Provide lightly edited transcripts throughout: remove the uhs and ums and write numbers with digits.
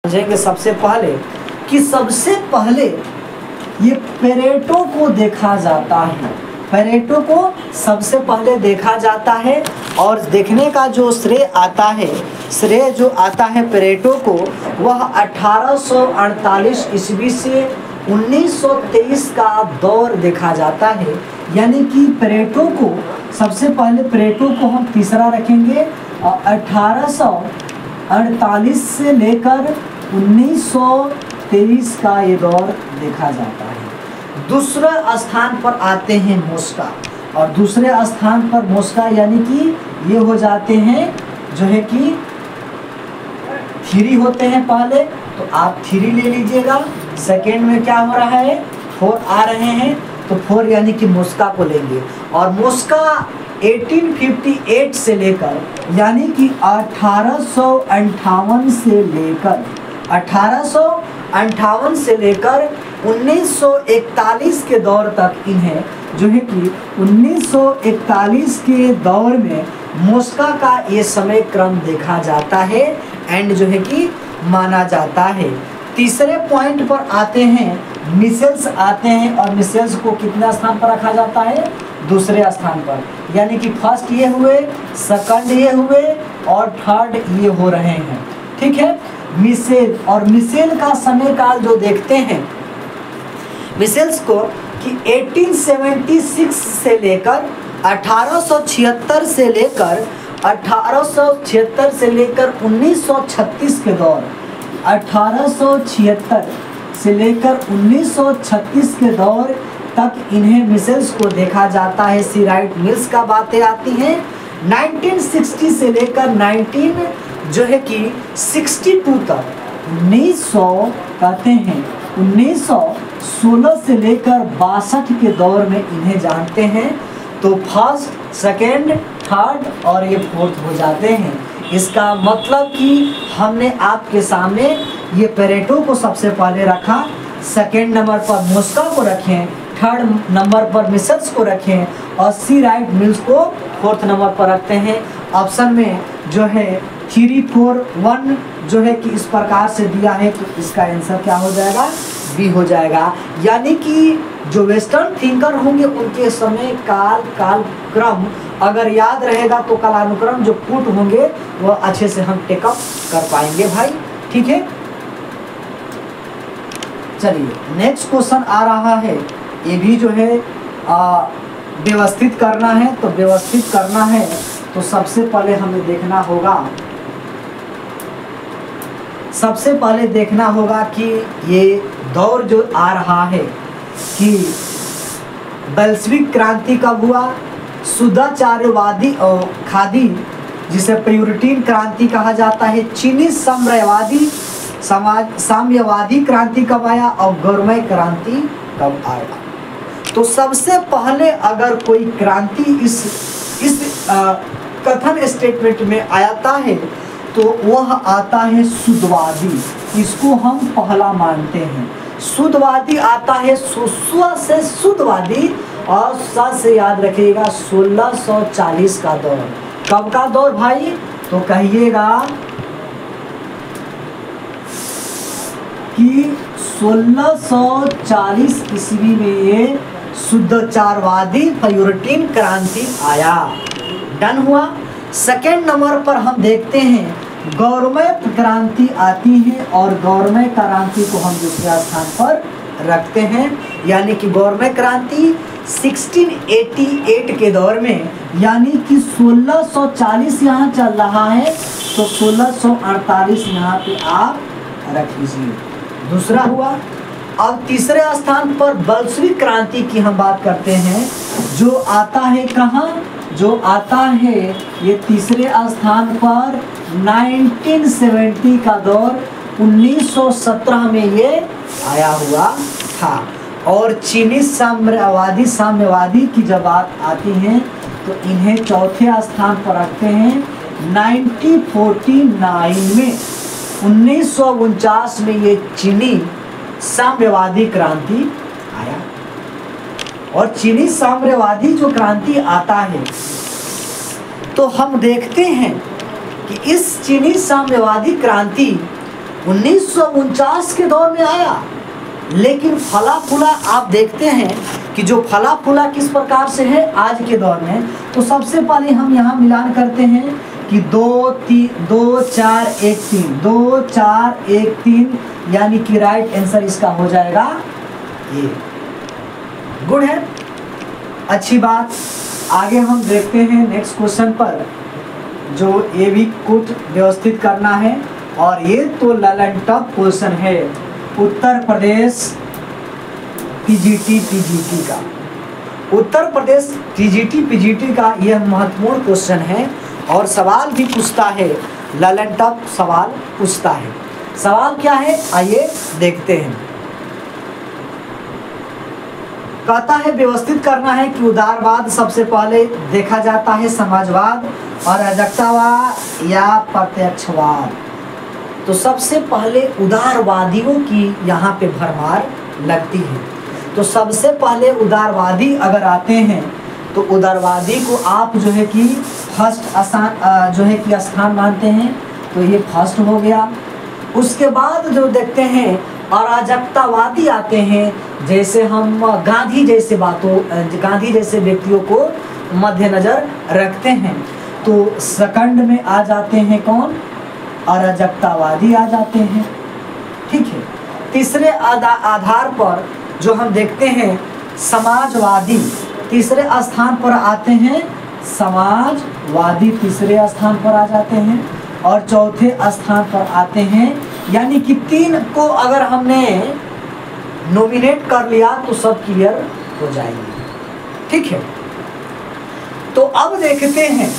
समझेंगे सबसे पहले कि सबसे पहले ये पेरेटो को देखा जाता है। पेरेटो को सबसे पहले देखा जाता है और देखने का जो श्रेय आता है पेरेटो को, वह 1848 ईस्वी से 1923 का दौर देखा जाता है। यानी कि पेरेटो को सबसे पहले पेरेटो को हम तीसरा रखेंगे और 1848 से लेकर 1923 का ये दौर देखा जाता है। दूसरे स्थान पर आते हैं मोस्का, और दूसरे स्थान पर मोस्का यानी कि ये हो जाते हैं जो है कि 3 होते हैं पहले, तो आप 3 ले लीजिएगा। सेकेंड में क्या हो रहा है 4 आ रहे हैं, तो 4 यानी कि मोस्का को लेंगे। और मोस्का 1858 से लेकर यानी कि 1858 से लेकर 1941 के दौर तक इन्हें जो है कि 1941 के दौर में मोस्का का ये समय क्रम देखा जाता है एंड जो है कि माना जाता है। तीसरे पॉइंट पर आते हैं, मिसेल्स आते हैं, और मिसेल्स को कितना स्थान पर रखा जाता है, दूसरे स्थान पर। यानी कि फर्स्ट ये हुए, सेकंड ये हुए और थर्ड ये हो रहे हैं। ठीक है, मिसेल और मिसेल का समय काल जो देखते हैं मिसेल्स को कि 1876 से लेकर 1876 से लेकर 1936 के दौर, 1876 से लेकर 1936 के दौर तक इन्हें मिसेल्स को देखा जाता है। सीराइट मिल्स का बातें आती हैं। 1960 से लेकर 1962 तक 1916 से लेकर 62 के दौर में इन्हें जानते हैं। तो फर्स्ट, सेकेंड, थर्ड और ये फोर्थ हो जाते हैं। इसका मतलब कि हमने आपके सामने ये पेरेटो को सबसे पहले रखा, सेकेंड नंबर पर मोस्का को रखें, थर्ड नंबर पर मिसेल्स को रखें और सीराइट मिल्स को फोर्थ नंबर पर रखते हैं। ऑप्शन में जो है 3, 4, 1 जो है कि इस प्रकार से दिया है, तो इसका आंसर क्या हो जाएगा, बी हो जाएगा। यानी कि जो वेस्टर्न थिंकर होंगे उनके समय काल क्रम अगर याद रहेगा तो कालानुक्रम जो पुट होंगे वह अच्छे से हम टेकअप कर पाएंगे भाई। ठीक है, चलिए नेक्स्ट क्वेश्चन आ रहा है। ये भी जो है व्यवस्थित करना है, तो व्यवस्थित करना है तो सबसे पहले हमें देखना होगा कि ये दौर जो आ रहा है कि बेल्शविक क्रांति कब हुआ, शुद्धाचार्यवादी और खादी जिसे प्यूरिटन क्रांति कहा जाता है, चीनी साम्यवादी क्रांति कब आया और गौरमय क्रांति कब आया। तो सबसे पहले अगर कोई क्रांति इस कथन स्टेटमेंट में आता है तो वह आता है शुद्धवादी। इसको हम पहला मानते हैं। शुद्धवादी आता है, स्व से शुद्धवादी और स से याद रखिएगा 1640 का दौर। कब का दौर भाई, तो कहिएगा कि 1640 ईस्वी में ये शुद्धाचारवादी प्यूरिटन क्रांति आया। डन हुआ। सेकेंड नंबर पर हम देखते हैं गौरमय क्रांति आती है और गौरमय क्रांति को हम दूसरे स्थान पर रखते हैं। यानी कि गौरमय क्रांति 1688 के दौर में, यानी कि 1640 यहाँ चल रहा है तो 1648 यहाँ पे आप रख लीजिए। दूसरा हुआ। अब तीसरे स्थान पर बेल्शविक क्रांति की हम बात करते हैं, जो आता है कहाँ, जो आता है ये तीसरे स्थान पर 1970 का दौर, 1917 में ये आया हुआ था। और चीनी साम्यवादी की जब बात आती है तो इन्हें चौथे स्थान पर रखते हैं। 1949 में 1949 में ये चीनी साम्यवादी क्रांति आया। और चीनी साम्यवादी जो क्रांति आता है तो हम देखते हैं कि इस चीनी साम्यवादी क्रांति 1949 के दौर में आया। लेकिन फला फूला आप देखते हैं कि जो फला फूला किस प्रकार से है आज के दौर में। तो सबसे पहले हम यहाँ मिलान करते हैं कि 2 4 1 3 2 4 1 3, यानी कि राइट आंसर इसका हो जाएगा ये। गुड है, अच्छी बात। आगे हम देखते हैं नेक्स्ट क्वेश्चन पर, जो ये भी कुछ व्यवस्थित करना है। और ये तो ललन टॉप क्वेश्चन है उत्तर प्रदेश पीजीटी का। उत्तर प्रदेश पीजीटी का यह महत्वपूर्ण क्वेश्चन है और सवाल भी पूछता है, ललन टॉप सवाल पूछता है। सवाल क्या है आइए देखते हैं। कहता है व्यवस्थित करना है कि उदारवाद सबसे पहले देखा जाता है समाजवाद, अराजकतावाद या प्रत्यक्षवाद। तो सबसे पहले उदारवादियों की यहाँ पे भरमार लगती है। तो सबसे पहले उदारवादी अगर आते हैं तो उदारवादी को आप जो है कि फर्स्ट स्थान मानते हैं, तो ये फर्स्ट हो गया। उसके बाद जो देखते हैं अराजकतावादी आते हैं, जैसे हम गांधी जैसे व्यक्तियों को मद्देनजर रखते हैं। तो सेकंड में आ जाते हैं कौन, अराजकतावादी आ जाते हैं। ठीक है, तीसरे आधार पर जो हम देखते हैं समाजवादी, तीसरे स्थान पर आते हैं समाजवादी, तीसरे स्थान पर आ जाते हैं। और चौथे स्थान पर आते हैं, यानी कि 3 को अगर हमने नॉमिनेट कर लिया तो सब क्लियर हो जाएंगे। ठीक है, तो अब देखते हैं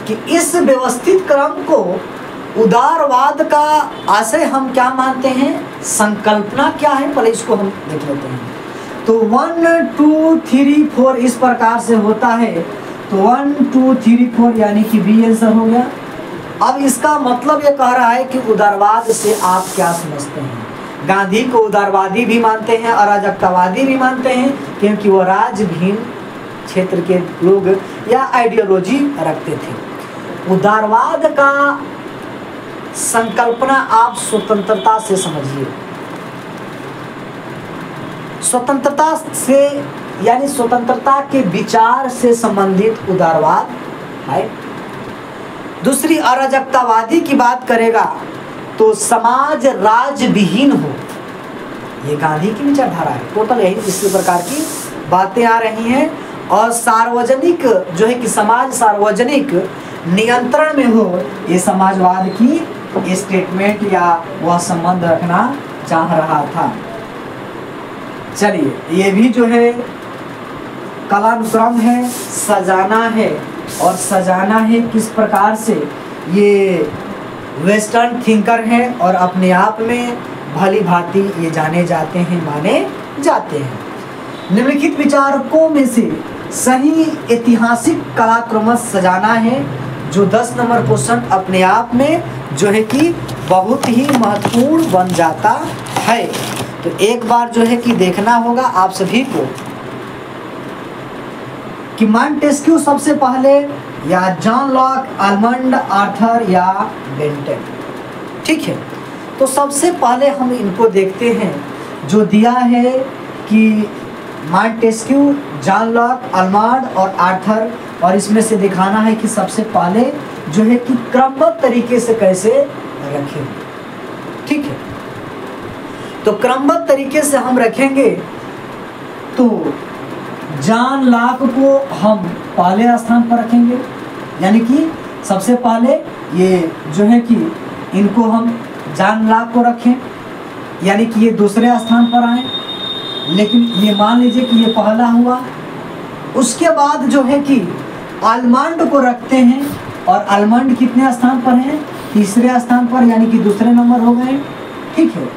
कि इस व्यवस्थित क्रम को उदारवाद का आशय हम क्या मानते हैं, संकल्पना क्या है, पहले इसको हम देख लेते हैं। तो 1 2 3 4 इस प्रकार से होता है। तो 1 2 3 4 यानी कि बी आंसर हो गया। अब इसका मतलब ये कह रहा है कि उदारवाद से आप क्या समझते हैं। गांधी को उदारवादी भी मानते हैं, अराजकतावादी भी मानते हैं, क्योंकि वो राजहीन क्षेत्र के लोग या आइडियोलॉजी रखते थे। उदारवाद का संकल्पना आप स्वतंत्रता से समझिए। स्वतंत्रता से यानी स्वतंत्रता के विचार से संबंधित उदारवाद है। दूसरी अराजकतावादी की बात करेगा तो समाज राजविहीन हो, ये गांधी की विचारधारा है। टोटल यही इसी प्रकार की बातें आ रही हैं। और सार्वजनिक जो है कि समाज सार्वजनिक नियंत्रण में हो, ये समाजवाद की स्टेटमेंट या वह संबंध रखना चाह रहा था। चलिए, ये भी जो है कालानुक्रम है, सजाना है। और सजाना है किस प्रकार से, ये वेस्टर्न थिंकर है और अपने आप में भली भांति ये जाने जाते हैं, माने जाते हैं। निम्नलिखित विचारकों में से सही ऐतिहासिक कालक्रम सजाना है, जो 10 नंबर क्वेश्चन अपने आप में जो है कि बहुत ही महत्वपूर्ण बन जाता है। तो एक बार जो है कि देखना होगा आप सभी को कि मॉन्टेस्क्यू सबसे पहले, या जॉन लॉक, आलमंड, आर्थर या बेंटन। ठीक है, तो सबसे पहले हम इनको देखते हैं। जो दिया है कि मॉन्टेस्क्यू, जॉन लॉक, आलमंड और आर्थर, और इसमें से दिखाना है कि सबसे पहले जो है कि क्रमबद्ध तरीके से कैसे रखें। ठीक है, तो क्रमबद्ध तरीके से हम रखेंगे तो जॉन लॉक को हम पहले स्थान पर रखेंगे, यानी कि सबसे पहले ये जो है कि इनको हम जॉन लॉक को रखें, यानी कि ये दूसरे स्थान पर आए। लेकिन ये मान लीजिए कि ये पहला हुआ। उसके बाद जो है कि आलमंड को रखते हैं, और आलमंड कितने स्थान पर हैं, तीसरे स्थान पर, यानी कि दूसरे नंबर हो गए। ठीक है,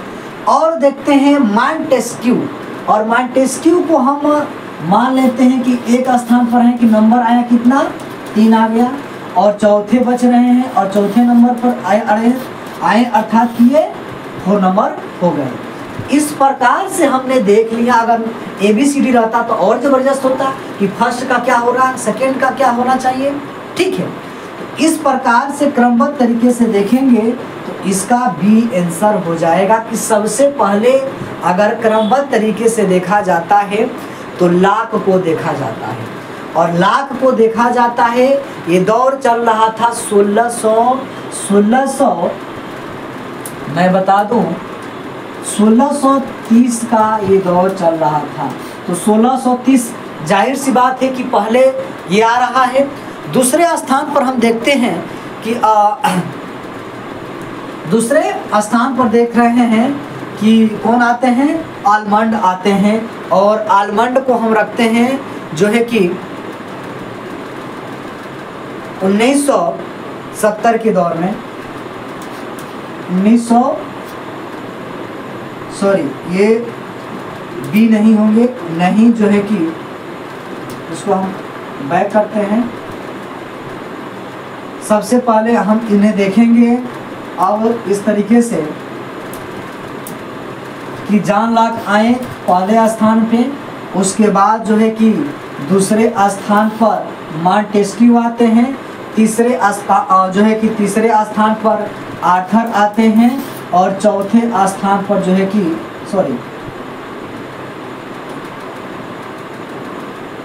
और देखते हैं मॉन्टेस्क्यू, और मॉन्टेस्क्यू को हम मान लेते हैं कि एक स्थान पर है कि नंबर आया कितना, 3 आ गया, और चौथे बच रहे हैं, और चौथे नंबर पर आए अर्थात ये 4 नंबर हो गए। इस प्रकार से हमने देख लिया। अगर ABCD रहता तो और ज़बरदस्त होता कि फर्स्ट का क्या हो रहा, सेकंड का क्या होना चाहिए। ठीक है, इस प्रकार से क्रमबद्ध तरीके से देखेंगे तो इसका बी आंसर हो जाएगा कि सबसे पहले अगर क्रमबद्ध तरीके से देखा जाता है तो लाख को देखा जाता है, और लाख को देखा जाता है। ये दौर चल रहा था 1600 मैं बता दूं 1630 का ये दौर चल रहा था। तो 1630 जाहिर सी बात है कि पहले ये आ रहा है। दूसरे स्थान पर हम देखते हैं कि दूसरे स्थान पर देख रहे हैं कि कौन आते हैं, आलमंड आते हैं, और आलमंड को हम रखते हैं जो है कि 1970 के दौर में, ये बी नहीं होंगे, नहीं जो है कि इसको हम बैक करते हैं। सबसे पहले हम इन्हें देखेंगे और इस तरीके से कि जॉन लॉक आए पहले स्थान पे, उसके बाद जो है कि दूसरे स्थान पर मॉन्टेस्क्यू आते हैं, तीसरे स्थान पर आर्थर आते हैं, और चौथे स्थान पर जो है कि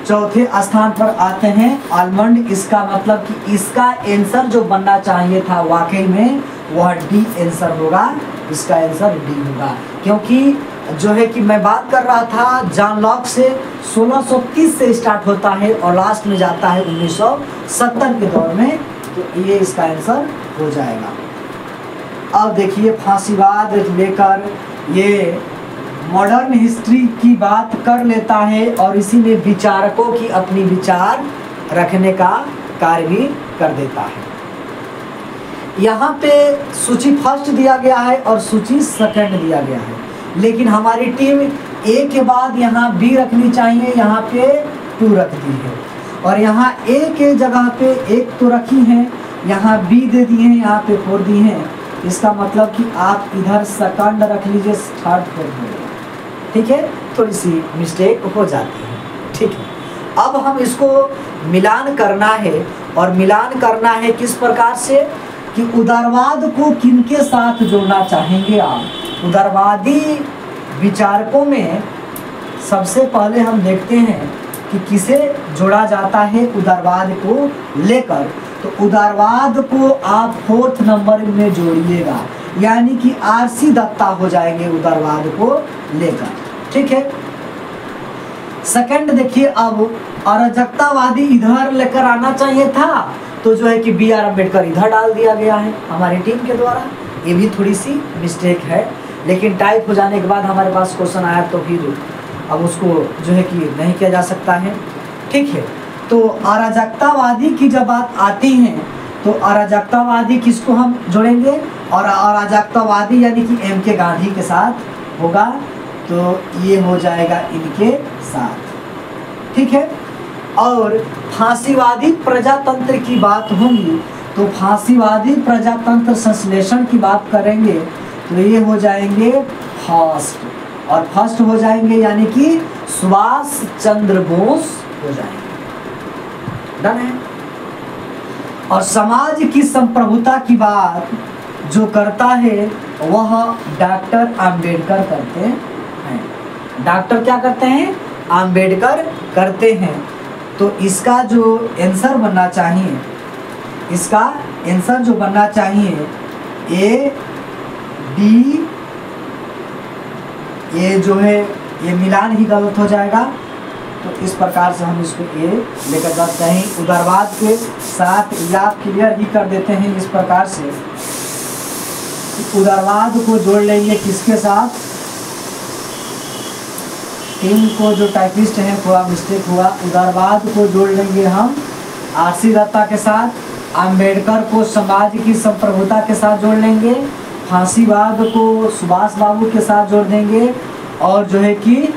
चौथे स्थान पर आते हैं आलमंड। इसका मतलब कि इसका आंसर जो बनना चाहिए था वाकई में वह डी आंसर होगा, इसका आंसर डी होगा, क्योंकि जो है कि मैं बात कर रहा था जॉन लॉक से 1630 से स्टार्ट होता है और लास्ट में जाता है 1970 के दौर में, तो ये इसका आंसर हो जाएगा। अब देखिए फांसीवाद लेकर ये मॉडर्न हिस्ट्री की बात कर लेता है और इसी में विचारकों की अपनी विचार रखने का कार्य भी कर देता है। यहाँ पे सूची फर्स्ट दिया गया है और सूची सेकंड दिया गया है, लेकिन हमारी टीम ए के बाद यहाँ बी रखनी चाहिए, यहाँ पे 2 रख दी है, और यहाँ ए के जगह पे 1 तो रखी है, यहाँ बी दे दिए हैं, यहाँ पे 4 दी हैं। इसका मतलब कि आप इधर सेकंड रख लीजिए, थर्ड 4, ठीक है, थोड़ी सी मिस्टेक हो जाती है, ठीक है। अब हम इसको मिलान करना है, और मिलान करना है किस प्रकार से कि उदारवाद को किनके साथ जोड़ना चाहेंगे आप। उदारवादी विचारकों में सबसे पहले हम देखते हैं कि किसे जोड़ा जाता है उदारवाद को लेकर, तो उदारवाद को आप 4th नंबर में जोड़िएगा, यानी कि आरसी दत्ता हो जाएंगे उदारवाद को लेकर, ठीक है। सेकंड देखिए, अब अराजकतावादी इधर लेकर आना चाहिए था, तो जो है कि बी आर अम्बेडकर इधर डाल दिया गया है हमारी टीम के द्वारा। ये भी थोड़ी सी मिस्टेक है, लेकिन टाइप हो जाने के बाद हमारे पास क्वेश्चन आया तो फिर अब उसको जो है कि नहीं किया जा सकता है, ठीक है। तो अराजकतावादी की जब बात आती है तो अराजकतावादी किसको हम जोड़ेंगे, और अराजकतावादी यानी कि एम के गांधी के साथ होगा, तो ये हो जाएगा इनके साथ, ठीक है। और फांसीवादी प्रजातंत्र की बात होगी तो फांसीवादी प्रजातंत्र संश्लेषण की बात करेंगे तो ये हो जाएंगे फर्स्ट, और फर्स्ट हो जाएंगे यानी कि सुभाष चंद्र बोस हो जाएंगे, डन है। और समाज की संप्रभुता की बात जो करता है वह डॉक्टर आम्बेडकर करते हैं। डॉक्टर क्या करते हैं, आम्बेडकर करते हैं। तो इसका जो आंसर बनना चाहिए, इसका आंसर जो बनना चाहिए ए डी, ये जो है ये मिलान ही गलत हो जाएगा, तो इस प्रकार से हम इसको ए लेकर जाते हैं। उदारवाद के साथ या क्लियर ही कर देते हैं इस प्रकार से, उदारवाद को जोड़ लेंगे किसके साथ, टीम को जो टाइपिस्ट है थोड़ा मिस्टेक हुआ, उदारवाद को जोड़ लेंगे हम आरसी दत्ता के साथ, आम्बेडकर को समाज की संप्रभुता के साथ जोड़ लेंगे, फांसीवाद को सुभाष बाबू के साथ जोड़ देंगे, और जो है कि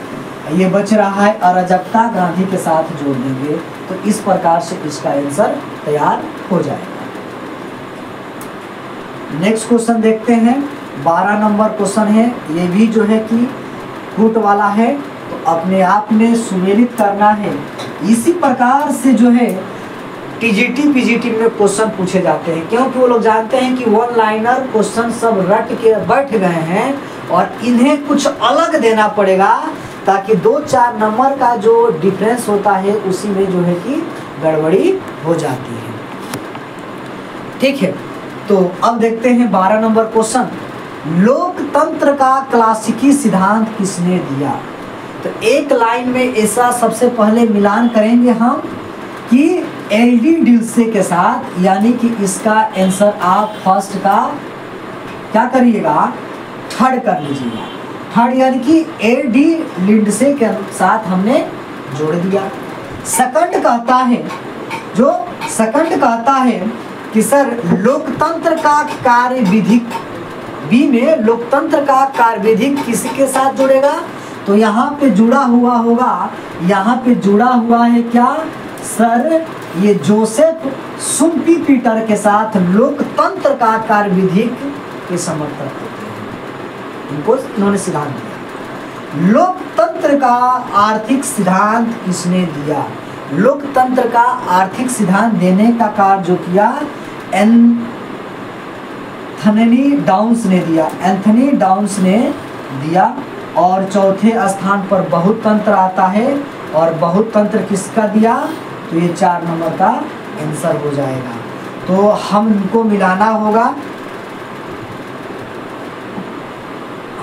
ये बच रहा है अराजकता गांधी के साथ जोड़ देंगे। तो इस प्रकार से इसका आंसर तैयार हो जाएगा। नेक्स्ट क्वेश्चन देखते हैं, 12 नंबर क्वेश्चन है, ये भी जो है कि फुट वाला है, तो अपने आप में सुमेलित करना है। इसी प्रकार से जो है टीजीटी पीजीटी में क्वेश्चन पूछे जाते हैं, क्योंकि वो लोग जानते हैं कि वन लाइनर क्वेश्चन सब रट के बैठ गए हैं और इन्हें कुछ अलग देना पड़ेगा, ताकि 2-4 नंबर का जो डिफरेंस होता है उसी में जो है कि गड़बड़ी हो जाती है। ठीक है, तो अब देखते हैं 12 नंबर क्वेश्चन। लोकतंत्र का क्लासिकी सिद्धांत किसने दिया? तो एक लाइन में ऐसा सबसे पहले मिलान करेंगे हम कि एलडी डिल्से के साथ, यानी कि इसका आंसर आप फर्स्ट का क्या करिएगा, थर्ड कर लीजिएगा। थर्ड यानी कि एडी लिंडसे के साथ हमने जोड़ दिया। सेकंड कहता है, जो सेकंड कहता है कि सर लोकतंत्र का कार्य विधिक, बी में लोकतंत्र का कार्य विधिक किसके साथ जुड़ेगा? तो यहाँ पे जुड़ा हुआ होगा, यहाँ पे जुड़ा हुआ है क्या सर, ये जोसेफ शुम्पीटर के साथ लोकतंत्र का कार्य विधिक के समर्थक होते हैं। इनको इन्होंने सिद्धांत दिया। लोकतंत्र का आर्थिक सिद्धांत किसने दिया? लोकतंत्र का आर्थिक सिद्धांत देने का कार्य जो किया एंथनी डाउन्स ने दिया, एंथनी डाउन्स ने दिया। और चौथे स्थान पर बहुतंत्र आता है, और बहुतंत्र किसका दिया? तो ये 4 नंबर का आंसर हो जाएगा। तो हमको मिलाना होगा,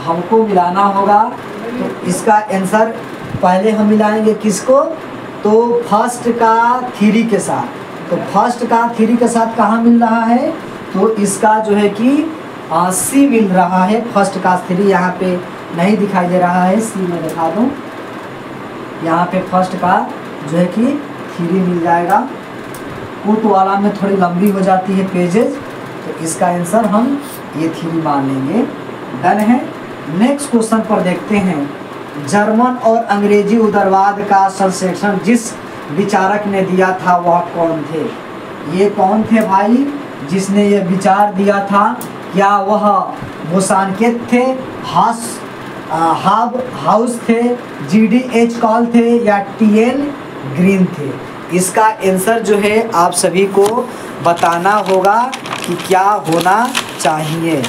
हमको मिलाना होगा। तो इसका आंसर पहले हम मिलाएंगे किसको? तो फर्स्ट का 3 के साथ। तो फर्स्ट का 3 के साथ कहाँ मिल रहा है? तो इसका जो है कि सी मिल रहा है। फर्स्ट का 3 यहाँ पे नहीं दिखाई दे रहा है, सी में दिखा दूँ। यहाँ पे फर्स्ट का जो है कि 3 मिल जाएगा। कुट वाला में थोड़ी लंबी हो जाती है पेजेज, तो इसका आंसर हम ये 3 मान लेंगे। डन है। नेक्स्ट क्वेश्चन पर देखते हैं। जर्मन और अंग्रेजी उदारवाद का संश्लेषण जिस विचारक ने दिया था वह कौन थे? ये कौन थे भाई जिसने ये विचार दिया था? क्या वह बोसानकेत थे, हाउस थे, GDH कॉल थे, या TN ग्रीन थे? इसका आंसर जो है आप सभी को बताना होगा कि क्या होना चाहिए,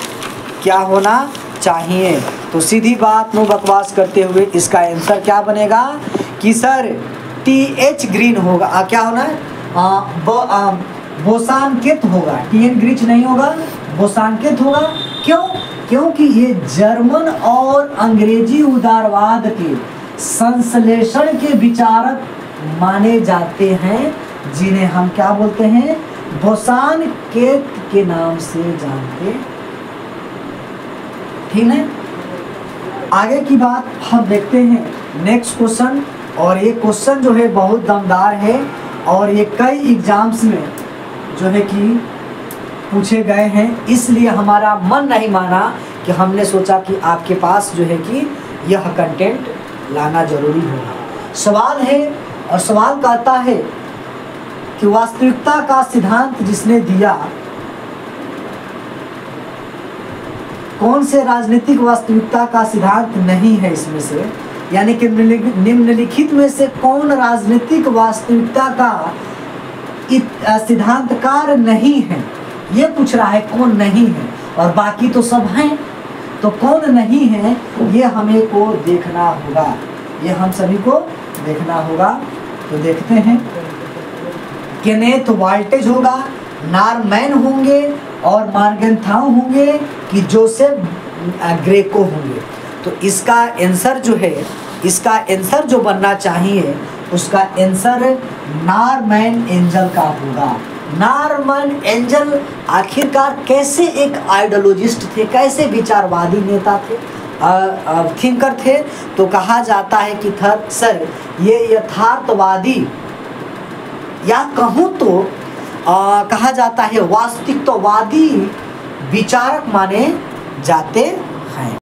क्या होना चाहिए। तो सीधी बात, नो बकवास करते हुए इसका आंसर क्या बनेगा कि सर TH ग्रीन होगा। क्या होना है? बोसानकेत होगा, TN ग्रीन नहीं होगा, बोसानकेत होगा। क्यों? क्योंकि ये जर्मन और अंग्रेजी उदारवाद के संश्लेषण के विचारक माने जाते हैं, जिन्हें हम क्या बोलते हैं? बोसानकेत के नाम से जानते। ठीक है, आगे की बात हम देखते हैं। नेक्स्ट क्वेश्चन, और ये क्वेश्चन जो है बहुत दमदार है और ये कई एग्जाम्स में जो है कि पूछे गए हैं, इसलिए हमारा मन नहीं माना कि हमने सोचा कि आपके पास जो है कि यह कंटेंट लाना जरूरी होगा। सवाल है, और सवाल कहता है कि वास्तविकता का सिद्धांत जिसने दिया, कौन से राजनीतिक वास्तविकता का सिद्धांत नहीं है इसमें से, यानी कि निम्नलिखित में से कौन राजनीतिक वास्तविकता का सिद्धांतकार नहीं है? ये पूछ रहा है कौन नहीं है, और बाकी तो सब हैं। तो कौन नहीं है ये हमें को देखना होगा, ये हम सभी को देखना होगा। तो देखते हैं। केनेथ वाल्टेज होगा, नॉर्मैन होंगे, और मॉर्गनथाउ होंगे, कि जोसेफ ग्रेको होंगे? तो इसका आंसर जो है, इसका आंसर जो बनना चाहिए उसका आंसर नॉर्मैन एंजल का होगा। नॉर्मन एंजल आखिरकार कैसे एक आइडियोलॉजिस्ट थे, कैसे विचारवादी नेता थे, थिंकर थे? तो कहा जाता है कि सर ये यथार्थवादी, या कहूँ तो कहा जाता है वास्तविकतावादी विचारक माने जाते हैं।